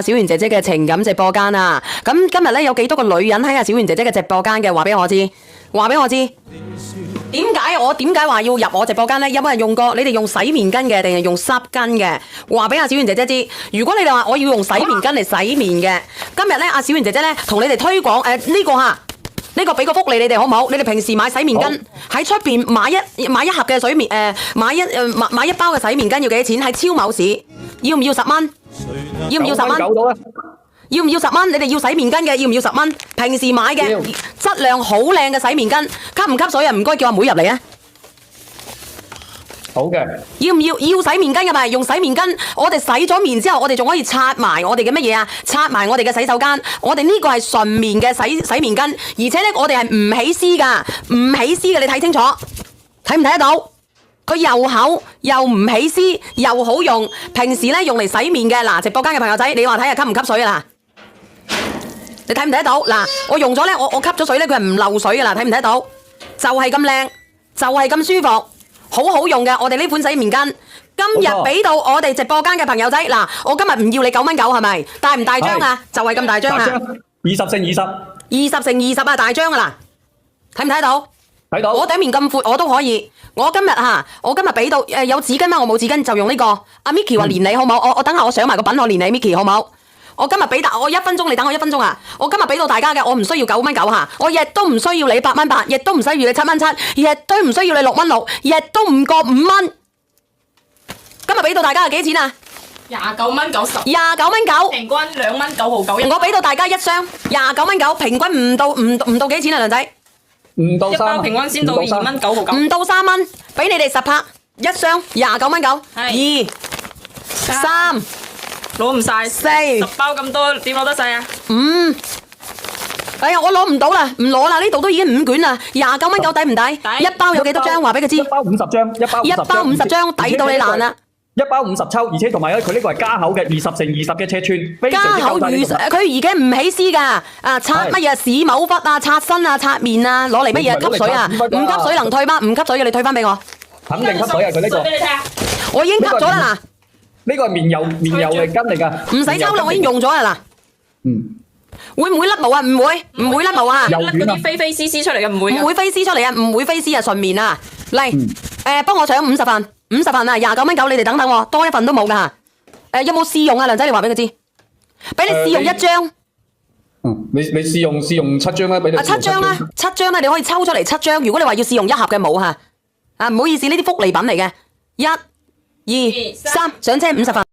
小圓姐姐嘅情感直播間啊，咁今日咧有幾多個女人喺阿小圓姐姐嘅直播間嘅？話俾我知，話俾我知。點解話要入我直播間呢？有冇人用過？你哋用洗面巾嘅定係用濕巾嘅？話俾阿小圓姐姐知。如果你哋話我要用洗面巾嚟洗面嘅，今日咧阿小圓姐姐咧同你哋推廣呢個吓。呢個俾個福利你哋好唔好？你哋平時買洗面巾喺出邊買一盒嘅水面買一包嘅洗面巾要幾多錢？喺超某市要唔要10蚊？要唔要10蚊？要唔要10蚊？你哋要洗面巾嘅要唔要10蚊？平時買嘅質量好靚嘅洗面巾，吸唔吸水啊？唔該叫阿妹入嚟啊！好嘅，要唔要洗面巾嘅咪用洗面巾？我哋洗咗面之後，我哋仲可以刷埋我哋嘅乜嘢啊？刷埋我哋嘅洗手間。我哋呢個係純棉嘅洗面巾，而且咧我哋係唔起絲噶，唔起絲嘅，你睇清楚，睇唔睇得到？佢又厚又唔起絲，又好用。平時咧用嚟洗面嘅，嗱，直播間嘅朋友仔，你話睇下吸唔吸水啊？嗱，你睇唔睇得到？嗱，我用咗咧，我吸咗水咧，佢係唔漏水噶啦，睇唔睇得到？就係咁靚，就係咁舒服。好好用嘅，我哋呢款洗面巾，今日俾到我哋直播間嘅朋友仔，嗱，我今日唔要你9蚊9係咪？大唔大張啊？就係咁大張啊！20乘20， 20乘20啊，大張啊嗱，睇唔睇到？睇到。我底面咁闊，我都可以。我今日俾到有紙巾嗎？我冇紙巾，就用呢個。阿 Micky 話連你好唔好？我等下我上埋個品我連你 Micky 好唔好？我今日俾我1分鐘，你等我1分鐘啊！我今日俾到大家嘅，我唔需要9蚊9吓，我亦都唔需要你8蚊8，亦都唔需要你7蚊7，亦都唔需要你6蚊6，亦都唔過5蚊。今日俾到大家係幾錢啊29蚊90， 29蚊9，平均2蚊9毫9。我俾到大家一箱29蚊9，平均唔到幾錢啊，梁仔？唔到3，一包平均先到2蚊9毫9，唔到3蚊，俾你哋10拍，一箱29蚊9，係2、3。攞唔晒4，10包咁多，點攞得晒啊？5，哎呀，我攞唔到啦，唔攞啦，呢度都已經5卷啦，29蚊9抵唔抵？一包有幾多張？話俾佢知。一包50張，一包50張，抵到你爛啦！一包50抽，而且同埋咧，佢呢個係加厚嘅20乘20嘅尺寸，加厚佢而家唔起絲噶，擦乜嘢屎某忽啊，擦身啊，擦面啊，攞嚟乜嘢吸水啊？唔吸水能退嗎？唔吸水嘅你退翻俾我。肯定吸水啊！佢呢個。我已經吸咗啦嗱。呢個係棉油嚟巾嚟㗎，唔使抽啦，我已經用咗啦嗱。會唔會甩毛啊？唔會甩毛啊。甩嗰啲飛飛絲絲出嚟嘅唔會。唔會飛絲出嚟啊！唔會飛絲啊！純棉啊！嚟，幫我搶50份，50份啊！29蚊9，你哋等等我，多一份都冇㗎嚇。有冇試用啊，梁仔？你話俾佢知，俾你試用1張。你試用7張啦，俾你。7張啦，7張啦，你可以抽出嚟7張。如果你話要試用1盒嘅冇嚇，唔好意思，呢啲福利品嚟嘅。1、2、3，上車50份。